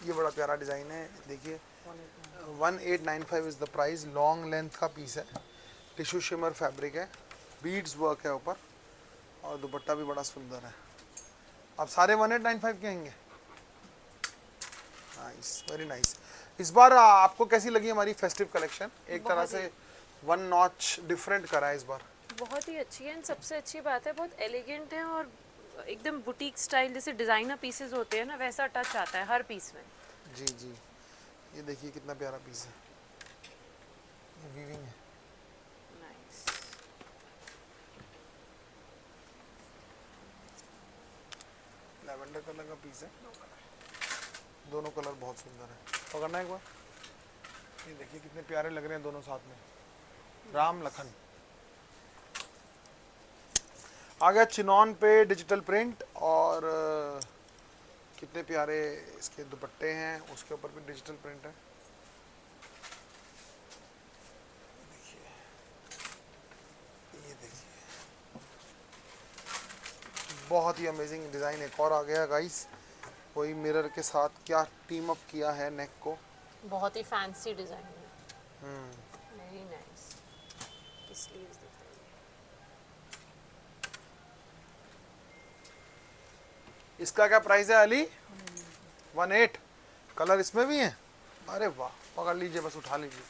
ये बड़ा प्यारा डिज़ाइन है। देखिए 1895 is the price. Long length का पीस है, टिश्यू शिमर फैब्रिक है, बीड्स वर्क है ऊपर, और दुपट्टा भी बड़ा सुंदर है। अब सारे 1895 के आएंगे। Nice, very nice. इस बार आपको कैसी लगी हमारी फेस्टिव कलेक्शन? एक तरह से वन नॉच डिफरेंट करा है इस बार। बहुत ही अच्छी है, सबसे अच्छी बात है बहुत एलिगेंट है और एकदम बुटीक स्टाइल, जैसे डिजाइनर पीसेस होते हैं ना वैसा टच आता है हर पीस में। जी जी, ये देखिए कितना प्यारा पीस है, ये वीविंग है। नाइस, लैवेंडर कलर का पीस है, दोनों कलर बहुत सुंदर है। पकड़ना एक बार, ये देखिए कितने प्यारे लग रहे हैं दोनों साथ में, राम लखन। आ गया चिनॉन पे डिजिटल प्रिंट, और कितने प्यारे इसके दुपट्टे हैं, उसके ऊपर भी डिजिटल प्रिंट है। देखिए, ये देखिए बहुत ही अमेजिंग डिज़ाइन एक और आ गया गाइस, वही मिरर के साथ क्या टीम अप किया है नेक को। बहुत ही फैंसी डिजाइन है, वेरी नाइस। स्लीव्स दिख रही है। इसका क्या प्राइस है अली? 18। कलर इसमें भी है? अरे वाह, पकड़ लीजिए, बस उठा लीजिए।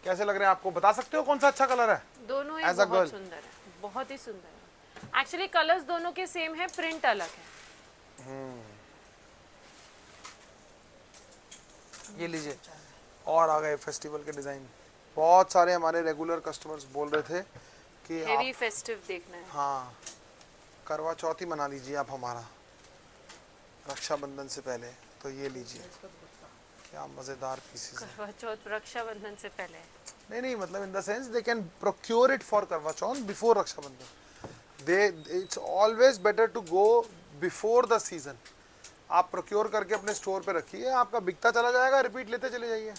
कैसे लग रहे हैं आपको, बता सकते हो कौन सा अच्छा कलर है? दोनों ही As a बहुत girl. सुंदर है, बहुत ही सुंदर है। एक्चुअली कलर्स दोनों के सेम है, प्रिंट अलग है। ये लीजिए, और आ गए फेस्टिवल के डिज़ाइन। बहुत सारे हमारे रेगुलर कस्टमर्स बोल रहे थे कि हेवी आप, फेस्टिव देखना है। हाँ, करवा चौथ ही मना लीजिए आप हमारा रक्षाबंधन से पहले, तो ये लीजिए, क्या मज़ेदार पीसेस हैं। करवा चौथ रक्षाबंधन से पहले। नहीं, मतलब in the sense they can procure it for Karva Chauth before Raksha Bandhan. It's always better to go before the season आप प्रोक्योर करके अपने स्टोर पे रखिए, आपका बिकता चला जाएगा, रिपीट लेते चले जाइए।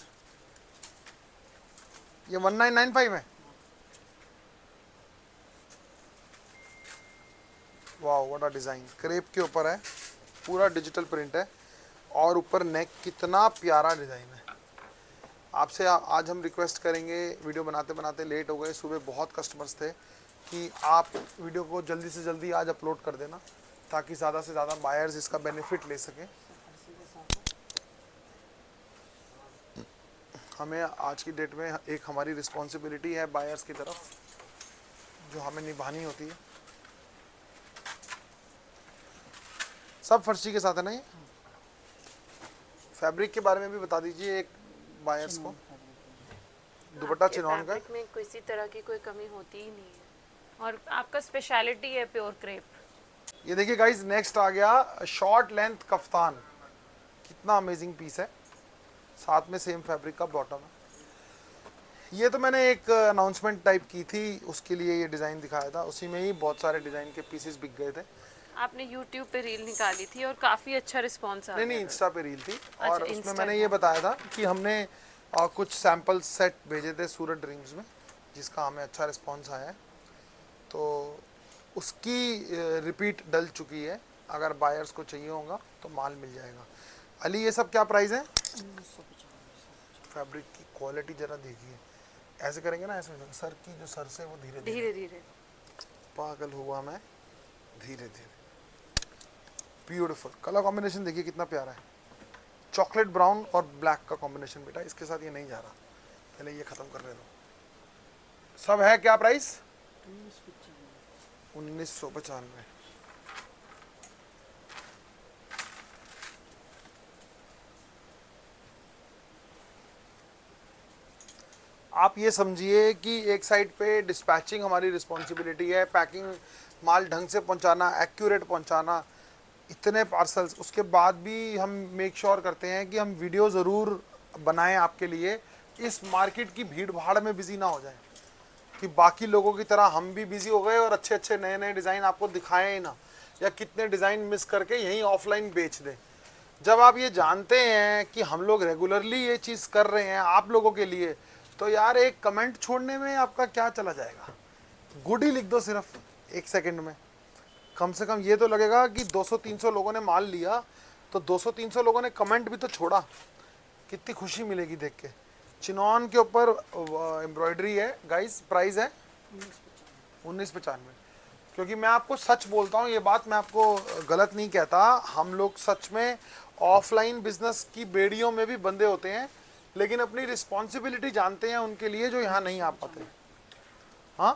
ये 1995 है। Wow what a design, crepe के ऊपर है, पूरा डिजिटल प्रिंट है और ऊपर नेक, कितना प्यारा डिज़ाइन है। आपसे आज हम रिक्वेस्ट करेंगे, वीडियो बनाते बनाते लेट हो गए, सुबह बहुत कस्टमर्स थे, कि आप वीडियो को जल्दी से जल्दी आज अपलोड कर देना ताकि ज़्यादा से ज़्यादा बायर्स इसका बेनिफिट ले सकें। हमें आज की डेट में एक हमारी रिस्पॉन्सिबिलिटी है बायर्स की तरफ, जो हमें निभानी होती है। सब फर्शी के साथ है ना ये? फैब्रिक के बारे में भी बता दीजिए एक बायर्स को। दुपट्टा आपके चिनॉन का, फैब्रिक में किसी तरह की कोई कमी होती ही नहीं है और आपका स्पेशलिटी है प्योर क्रेप। ये देखिए गाइस, नेक्स्ट आ गया शॉर्ट लेंथ कफ्तान, कितना अमेजिंग पीस है, साथ में सेम फैब्रिक का बॉटम है। ये तो मैंने एक अनाउंसमेंट टाइप की थी, उसके लिए ये डिज़ाइन दिखाया था, उसी में ही बहुत सारे डिज़ाइन के पीसेस बिक गए थे। आपने YouTube पे रील निकाली थी और काफी अच्छा रिस्पांस आ नहीं गया नहीं, था। इंस्टा पे रील थी और उसमें Insta मैंने पे। ये बताया था कि हमने कुछ सैम्पल सेट भेजे थे सूरत ड्रीम्स में, जिसका हमें अच्छा रिस्पांस आया है, तो उसकी रिपीट डल चुकी है। अगर बायर्स को चाहिए होगा तो माल मिल जाएगा। अली ये सब क्या प्राइस है? 1995। फैब्रिक की क्वालिटी जरा देखिए, ऐसे करेंगे ना, ऐसे सर की जो सर से वो धीरे धीरे, धीरे धीरे। पागल हुआ मैं, धीरे धीरे। ब्यूटीफुल कलर कॉम्बिनेशन देखिए कितना प्यारा है, चॉकलेट ब्राउन और ब्लैक का कॉम्बिनेशन। बेटा इसके साथ ये नहीं जा रहा, पहले ये खत्म कर रहे दो। सब है क्या प्राइस? 1995। आप ये समझिए कि एक साइड पे डिस्पैचिंग हमारी रिस्पॉन्सिबिलिटी है, पैकिंग, माल ढंग से पहुंचाना, एक्यूरेट पहुंचाना, इतने पार्सल्स, उसके बाद भी हम मेक श्योर करते हैं कि हम वीडियो ज़रूर बनाएं आपके लिए, इस मार्केट की भीड़ भाड़ में बिजी ना हो जाए, कि बाकी लोगों की तरह हम भी बिजी हो गए और अच्छे अच्छे नए नए डिज़ाइन आपको दिखाएं ही ना, या कितने डिज़ाइन मिस करके यहीं ऑफलाइन बेच दें। जब आप ये जानते हैं कि हम लोग रेगुलरली ये चीज़ कर रहे हैं आप लोगों के लिए, तो यार एक कमेंट छोड़ने में आपका क्या चला जाएगा, गुड ही लिख दो सिर्फ 1 सेकंड में। कम से कम ये तो लगेगा कि 200-300 लोगों ने माल लिया, तो 200-300 लोगों ने कमेंट भी तो छोड़ा, कितनी खुशी मिलेगी देख के। चिनॉन के ऊपर एम्ब्रॉयडरी है गाइस, प्राइस है 1995। क्योंकि मैं आपको सच बोलता हूँ, ये बात मैं आपको गलत नहीं कहता, हम लोग सच में ऑफलाइन बिजनेस की बेड़ियों में भी बंदे होते हैं, लेकिन अपनी रिस्पॉन्सिबिलिटी जानते हैं उनके लिए जो यहाँ नहीं आ पाते। हाँ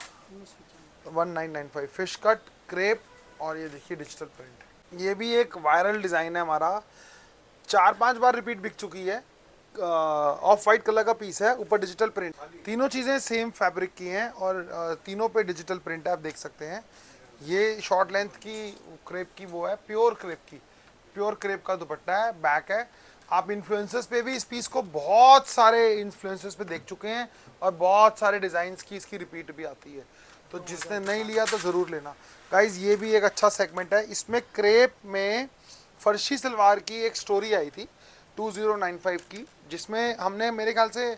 1995 फिश कट क्रेप, और ये देखिए डिजिटल प्रिंट, ये भी एक वायरल डिज़ाइन है हमारा, 4-5 बार रिपीट बिक चुकी है। ऑफ वाइट कलर का पीस है, ऊपर डिजिटल प्रिंट, तीनों चीज़ें सेम फैब्रिक की हैं और तीनों पे डिजिटल प्रिंट है, आप देख सकते हैं। ये शॉर्ट लेंथ की क्रेप की वो है, प्योर क्रेप की, प्योर क्रेप का दुपट्टा है, बैक है। आप इन्फ्लुएंसर्स पे भी इस पीस को बहुत सारे इन्फ्लुएंसर्स पे देख चुके हैं और बहुत सारे डिज़ाइंस की इसकी रिपीट भी आती है, तो जिसने नहीं लिया तो ज़रूर लेना गाइज। ये भी एक अच्छा सेगमेंट है। इसमें क्रेप में फर्शी सलवार की एक स्टोरी आई थी 2095 की, जिसमें हमने मेरे ख्याल से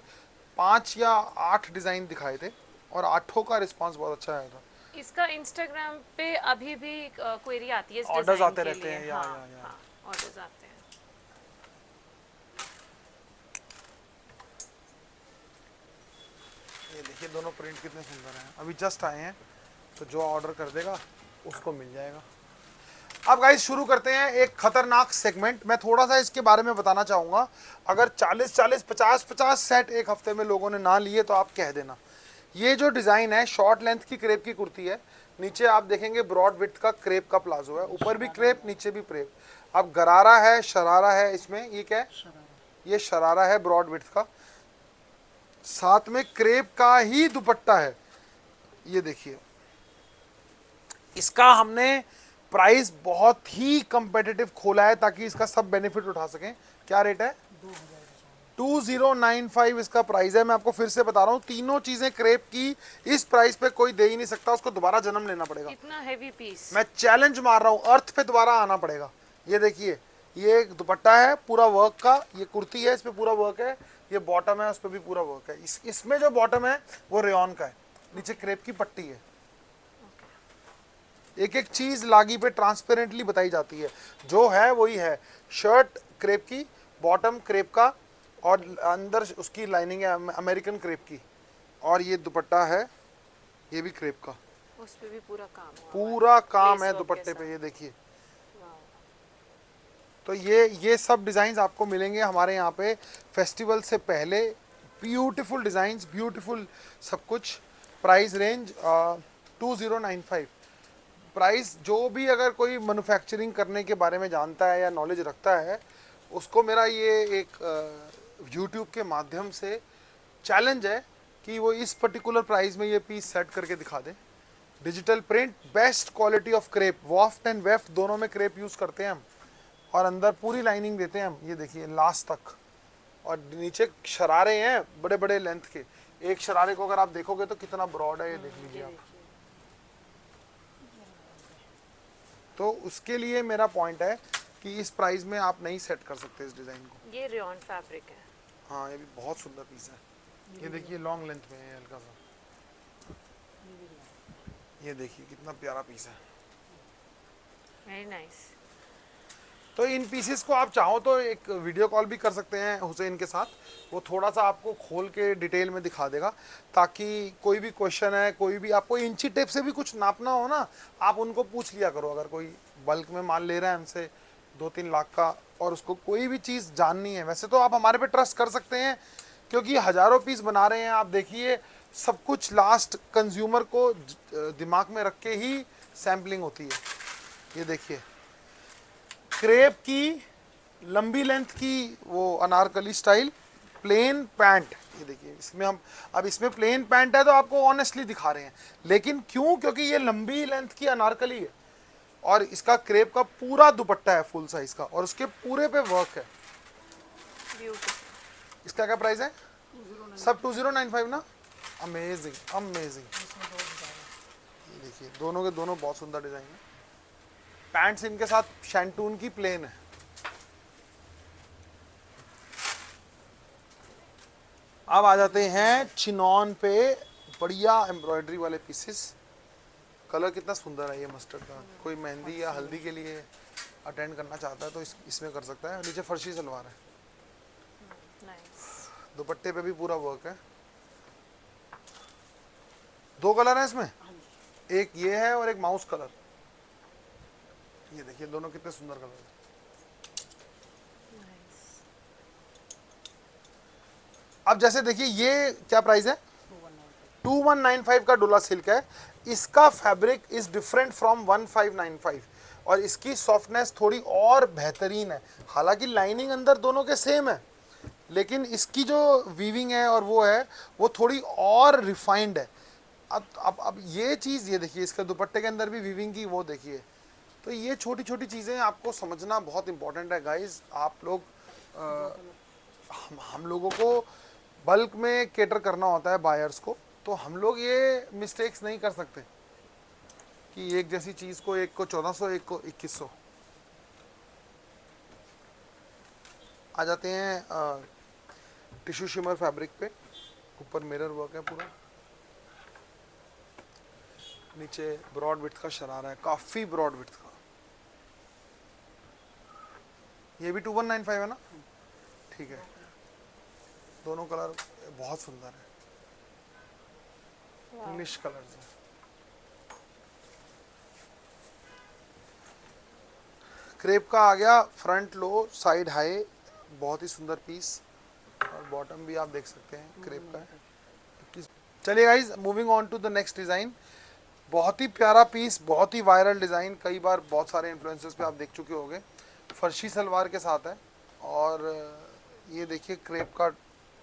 5 या 8 डिज़ाइन दिखाए थे और 8 का रिस्पांस बहुत अच्छा आया था। इसका इंस्टाग्राम पे अभी भी क्वेरी आती है, ऑर्डर्स आते रहते हैं, या ऑर्डर्स आते हैं। ये देखिए दोनों प्रिंट कितने सुंदर हैं, अभी जस्ट आए हैं, तो जो ऑर्डर कर देगा उसको मिल जाएगा। अब गाइस शुरू करते हैं एक खतरनाक सेगमेंट। मैं थोड़ा सा इसके बारे में बताना चाहूँगा, अगर 40-40, 50-50 सेट एक हफ्ते में लोगों ने ना लिए तो आप कह देना। ये जो डिज़ाइन है शॉर्ट लेंथ की क्रेप की कुर्ती है, नीचे आप देखेंगे ब्रॉड विड्थ का क्रेप का प्लाजो है, ऊपर भी क्रेप नीचे भी क्रेप। अब गरारा है, शरारा है, इसमें ये क्या है? ये शरारा है ब्रॉड विड्थ का, साथ में क्रेप का ही दुपट्टा है। ये देखिए, इसका हमने प्राइस बहुत ही कंपेटिटिव खोला है ताकि इसका सब बेनिफिट उठा सकें। क्या रेट है? 2095 इसका प्राइस है। मैं आपको फिर से बता रहा हूँ, तीनों चीजें क्रेप की इस प्राइस पे कोई दे ही नहीं सकता, उसको दोबारा जन्म लेना पड़ेगा। इतना हेवी पीस। मैं चैलेंज मार रहा हूँ, अर्थ पे दोबारा आना पड़ेगा। ये देखिए, ये एक दुपट्टा है पूरा वर्क का, ये कुर्ती है, इस पे पूरा वर्क है, ये बॉटम है, उस पे भी पूरा वर्क है। इसमें जो बॉटम है वो रेयॉन का है, नीचे क्रेप की पट्टी है। एक एक चीज लागी पे ट्रांसपेरेंटली बताई जाती है, जो है वही है। शर्ट क्रेप की, बॉटम क्रेप का, और अंदर उसकी लाइनिंग है अमेरिकन क्रेप की, और ये दुपट्टा है, ये भी क्रेप का, उस पे भी पूरा काम हुआ हुआ पूरा काम Lace है work दुपट्टे के पे, ये देखिए। वाह। तो ये सब डिज़ाइंस आपको मिलेंगे हमारे यहाँ पे फेस्टिवल से पहले। ब्यूटीफुल डिज़ाइंस, ब्यूटीफुल सब कुछ। Price range 2095। प्राइस जो भी अगर कोई मैन्युफैक्चरिंग करने के बारे में जानता है या नॉलेज रखता है, उसको मेरा ये एक यूट्यूब के माध्यम से चैलेंज है कि वो इस पर्टिकुलर प्राइस में ये पीस सेट करके दिखा दे। Digital print, best quality of crepe, वॉफ्ट एंड वेफ्ट दोनों में क्रेप यूज़ करते हैं हम, और अंदर पूरी लाइनिंग देते हैं हम, ये देखिए लास्ट तक। और नीचे शरारे हैं बड़े बड़े लेंथ के, एक शरारे को अगर आप देखोगे तो कितना ब्रॉड है, ये देख लीजिए आप। तो उसके लिए मेरा पॉइंट है कि इस प्राइस में आप नहीं सेट कर सकते इस डिज़ाइन को। ये रेयॉन फैब्रिक है। हाँ, ये भी बहुत सुंदर पीस है। ये देखिए लॉन्ग लेंथ में है हल्का सा, ये देखिए कितना प्यारा पीस है। Very nice. तो इन पीसेस को आप चाहो तो एक वीडियो कॉल भी कर सकते हैं हुसैन के साथ, वो थोड़ा सा आपको खोल के डिटेल में दिखा देगा, ताकि कोई भी क्वेश्चन है, कोई भी आपको इंची टेप से भी कुछ नापना हो ना, आप उनको पूछ लिया करो। अगर कोई बल्क में माल ले रहा है हमसे 2-3 लाख का, और उसको कोई भी चीज़ जाननी है, वैसे तो आप हमारे पे ट्रस्ट कर सकते हैं क्योंकि हज़ारों पीस बना रहे हैं। आप देखिए सब कुछ लास्ट कंज्यूमर को दिमाग में रख के ही सैम्पलिंग होती है। ये देखिए क्रेप की लंबी लेंथ की वो अनारकली स्टाइल प्लेन पैंट, ये देखिए इसमें हम अब इसमें प्लेन पैंट है तो आपको ऑनेस्टली दिखा रहे हैं, लेकिन क्यों? क्योंकि ये लंबी लेंथ की अनारकली है, और इसका क्रेप का पूरा दुपट्टा है फुल साइज का, और उसके पूरे पे वर्क है। ब्यूटीफुल। इसका क्या प्राइस है? सब 2095 ना। Amazing amazing. ये देखिए दोनों के दोनों बहुत सुंदर डिजाइन है। पैंट्स इनके साथ शैंटून की प्लेन है। अब आ जाते हैं चिनॉन पे, बढ़िया एम्ब्रॉयडरी वाले पीसेस। कलर कितना सुंदर है ये मस्टर्ड का। कोई मेहंदी या हल्दी के लिए अटेंड करना चाहता है तो इसमें कर सकता है। नीचे फर्शी सलवार है, नाइस। दुपट्टे पे भी पूरा वर्क है। 2 कलर हैं इसमें, एक ये है और एक माउस कलर। ये देखिए दोनों कितने सुंदर कलर हैं। नाइस। अब जैसे देखिए ये क्या प्राइस है? 2195 का डोला सिल्क है। इसका फैब्रिक इज डिफरेंट फ्रॉम 1595, और इसकी सॉफ्टनेस थोड़ी और बेहतरीन है। हालांकि लाइनिंग अंदर दोनों के सेम है, लेकिन इसकी जो वीविंग है और वो है वो थोड़ी और रिफाइंड है। अब ये चीज़, ये देखिए इसके दुपट्टे के अंदर भी वीविंग की वो देखिए। तो ये छोटी छोटी चीज़ें आपको समझना बहुत इंपॉर्टेंट है गाइस। आप लोग हम लोगों को बल्क में केटर करना होता है बायर्स को, तो हम लोग ये मिस्टेक्स नहीं कर सकते कि एक जैसी चीज़ को एक को 1400, एक को 2100। आ जाते हैं टिश्यू शिमर फैब्रिक पे। ऊपर मिरर वर्क है पूरा, नीचे ब्रॉड विड्थ का शरारा है, काफ़ी ब्रॉड विड्थ का। ये भी 2195 है ना? ठीक है। दोनों कलर बहुत सुंदर है, इंग्लिश कलर्स है। क्रेप का आ गया, फ्रंट लो साइड हाई, बहुत ही सुंदर पीस, और बॉटम भी आप देख सकते हैं क्रेप का है। चलिए guys, moving on to the next design. बहुत ही प्यारा पीस, बहुत ही वायरल डिज़ाइन, कई बार बहुत सारे इन्फ्लुएंसर्स पे आप देख चुके होंगे। फर्शी सलवार के साथ है, और ये देखिए क्रेप का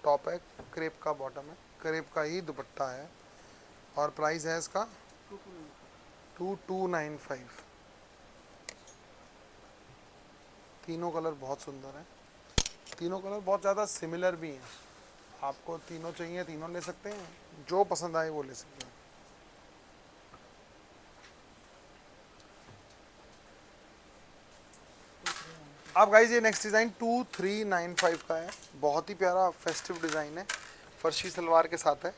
टॉप है, क्रेप का बॉटम है, क्रेप का ही दुपट्टा है, और प्राइस है इसका 2295। तीनों कलर बहुत सुंदर है। तीनों कलर बहुत ज़्यादा सिमिलर भी हैं, आपको तीनों चाहिए तीनों ले सकते हैं, जो पसंद आए वो ले सकते हैं। अब गाइज ये नेक्स्ट डिज़ाइन 2395 का है, बहुत ही प्यारा फेस्टिव डिज़ाइन है, फर्शी सलवार के साथ है।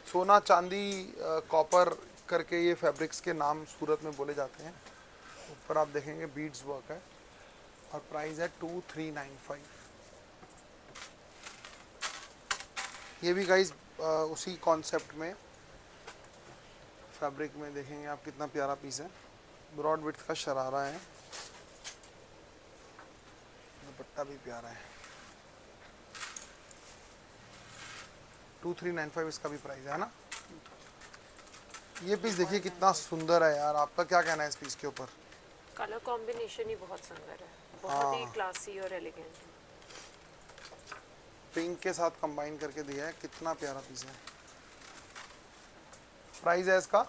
सोना चांदी कॉपर करके ये फैब्रिक्स के नाम सूरत में बोले जाते हैं। ऊपर आप देखेंगे बीड्स वर्क है और प्राइस है 2395। ये भी गाइज उसी कॉन्सेप्ट में फैब्रिक में देखेंगे आप, कितना प्यारा पीस है। ब्रॉड विड्थ का शरारा है, दुपट्टा भी प्यारा है। 2395 इसका भी प्राइस है ना। ये पीस देखिए कितना सुंदर है यार, आपका क्या कहना है इस पीस के ऊपर? कलर कॉम्बिनेशन ही बहुत सुंदर है, बहुत ही क्लासी और एलिगेंट। पिंक के साथ कंबाइन करके दिया है, कितना प्यारा पीस है। प्राइस है इसका,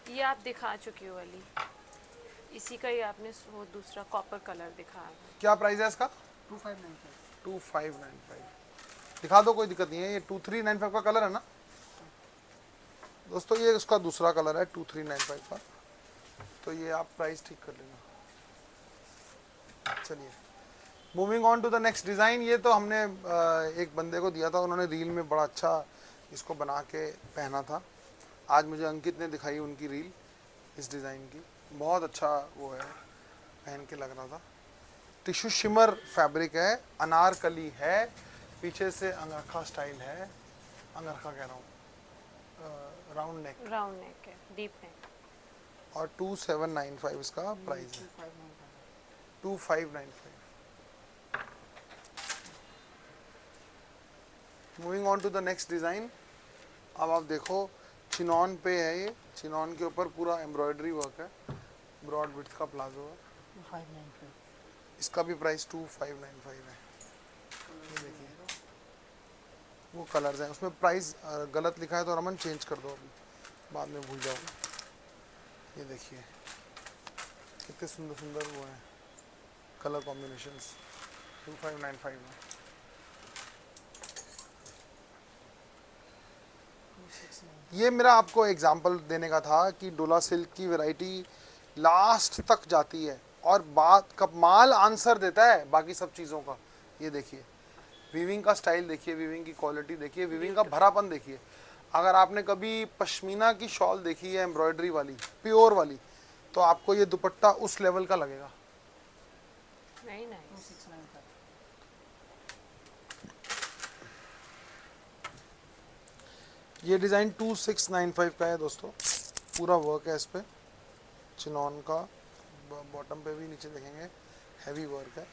ये आप दिखा चुकी हो वाली, इसी का ही आपने वो दूसरा कॉपर कलर दिखाया है। क्या प्राइस है इसका? 2595। दिखा दो, कोई दिक्कत नहीं है। ये 2395 का कलर है ना दोस्तों, ये उसका दूसरा कलर है 2395 का, तो ये आप प्राइस ठीक कर लेना। चलिए moving on to the next design. ये तो हमने एक बंदे को दिया था, उन्होंने रील में बड़ा अच्छा इसको बना के पहना था। आज मुझे अंकित ने दिखाई उनकी रील इस डिज़ाइन की, बहुत अच्छा वो है, पहन के लग रहा था। टिश्यू शिमर फैब्रिक है, अनारकली है, पीछे से अंगरखा स्टाइल है, अंगरखा कह रहा हूँ, राउंड नेक है, डीप नेक। और 2795 इसका प्राइस है, 2595। Moving on to the next design. अब आप देखो चिनॉन पे है, ये चिनॉन के ऊपर पूरा एम्ब्रॉयडरी वर्क है, ब्रॉड विड्थ का प्लाजो है। 2595। इसका भी प्राइस 2595 है। ये देखिए वो कलर्स हैं उसमें, प्राइस गलत लिखा है तो रमन चेंज कर दो, अभी बाद में भूल जाओगे। ये देखिए कितने सुंदर सुंदर वो हैं कलर कॉम्बिनेशंस, 2595 में। ये मेरा आपको एग्जांपल देने का था कि डोला सिल्क की वैरायटी लास्ट तक जाती है और बात कब माल आंसर देता है बाकी सब चीज़ों का। ये देखिए वीविंग का स्टाइल देखिए, वीविंग की क्वालिटी देखिए, वीविंग का भरापन देखिए। अगर आपने कभी पश्मीना की शॉल देखी है एम्ब्रॉयडरी वाली, प्योर वाली, तो आपको ये दुपट्टा उस लेवल का लगेगा। Very nice. 2695। ये डिज़ाइन 2695 का है दोस्तों, पूरा वर्क है इस पे चिनॉन का, बॉटम पे भी नीचे देखेंगे हैवी वर्क है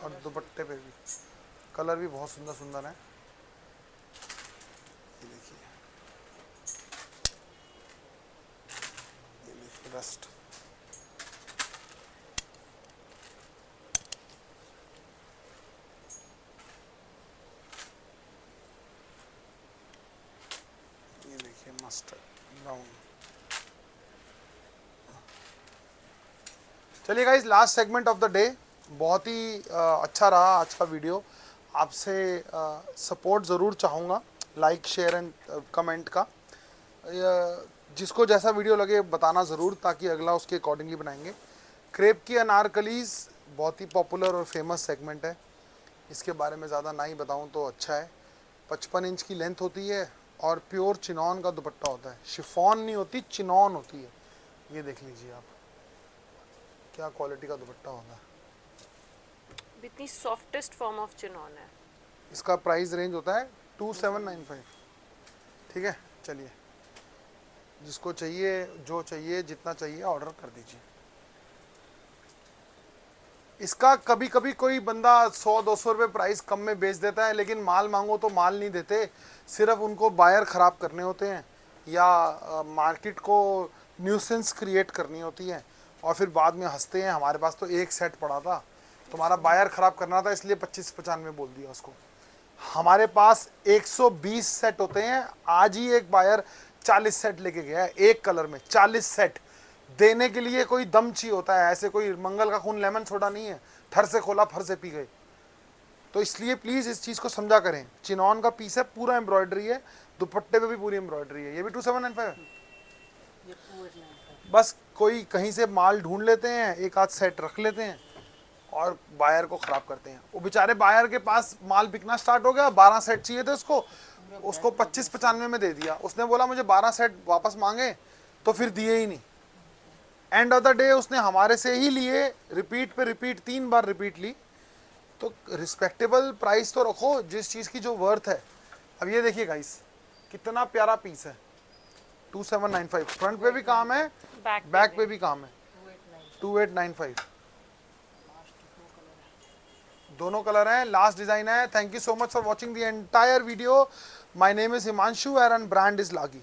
और दुपट्टे पे भी कलर भी बहुत सुंदर सुंदर है। ये देखिए, ये देखिए रस्ट, ये देखिए मस्टर्ड ब्राउन। चलिए guys last segment of the day, बहुत ही अच्छा रहा आज का वीडियो। आपसे सपोर्ट ज़रूर चाहूँगा, लाइक शेयर एंड कमेंट का। जिसको जैसा वीडियो लगे बताना ज़रूर, ताकि अगला उसके अकॉर्डिंगली बनाएंगे। क्रेप की अनारकलीज़ बहुत ही पॉपुलर और फेमस सेगमेंट है, इसके बारे में ज़्यादा ना ही बताऊँ तो अच्छा है। 55 इंच की लेंथ होती है और प्योर चिनॉन का दुपट्टा होता है, शिफॉन नहीं होती, चिनॉन होती है। ये देख लीजिए आप क्या क्वालिटी का दुपट्टा होता है। इतनी सॉफ्टेस्ट फॉर्म ऑफ चिनॉन है। इसका प्राइस रेंज होता है 2795। ठीक है, चलिए जिसको चाहिए, जो चाहिए, जितना चाहिए ऑर्डर कर दीजिए। इसका कभी कभी कोई बंदा 100-200 रुपये प्राइस कम में बेच देता है, लेकिन माल मांगो तो माल नहीं देते, सिर्फ उनको बायर ख़राब करने होते हैं या मार्केट को न्यूसेंस क्रिएट करनी होती है और फिर बाद में हंसते हैं हमारे पास तो एक सेट पड़ा था, तुम्हारा बायर ख़राब करना था इसलिए 25-95 बोल दिया उसको। हमारे पास 120 सेट होते हैं, आज ही एक बायर 40 सेट लेके गया है, एक कलर में 40 सेट। देने के लिए कोई दम चाहिए होता है, ऐसे कोई मंगल का खून लेमन सोडा नहीं है, थर से खोला फर से पी गए। तो इसलिए प्लीज़ इस चीज़ को समझा करें। चिनॉन का पीस है, पूरा एम्ब्रॉयडरी है, दुपट्टे पे भी पूरी एम्ब्रॉयडरी है। ये भी 2795 है। ये 2895 बस कोई कहीं से माल ढूंढ लेते हैं, एक आध सेट रख लेते हैं और बायर को ख़राब करते हैं। वो बेचारे बायर के पास माल बिकना स्टार्ट हो गया, 12 सेट चाहिए थे उसको 25-95 में दे दिया। उसने बोला मुझे 12 सेट वापस मांगे, तो फिर दिए ही नहीं। एंड ऑफ द डे उसने हमारे से ही लिए, रिपीट पे रिपीट 3 बार रिपीट ली। तो रिस्पेक्टेबल प्राइस तो रखो जिस चीज़ की जो वर्थ है। अब ये देखिए गाइस, कितना प्यारा पीस है, 2795। फ्रंट पे भी काम है, बैक पे भी काम है, 2895। दोनों कलर हैं, लास्ट डिजाइन है। Thank you so much for watching the entire video. My name is Himanshu and brand is लागी।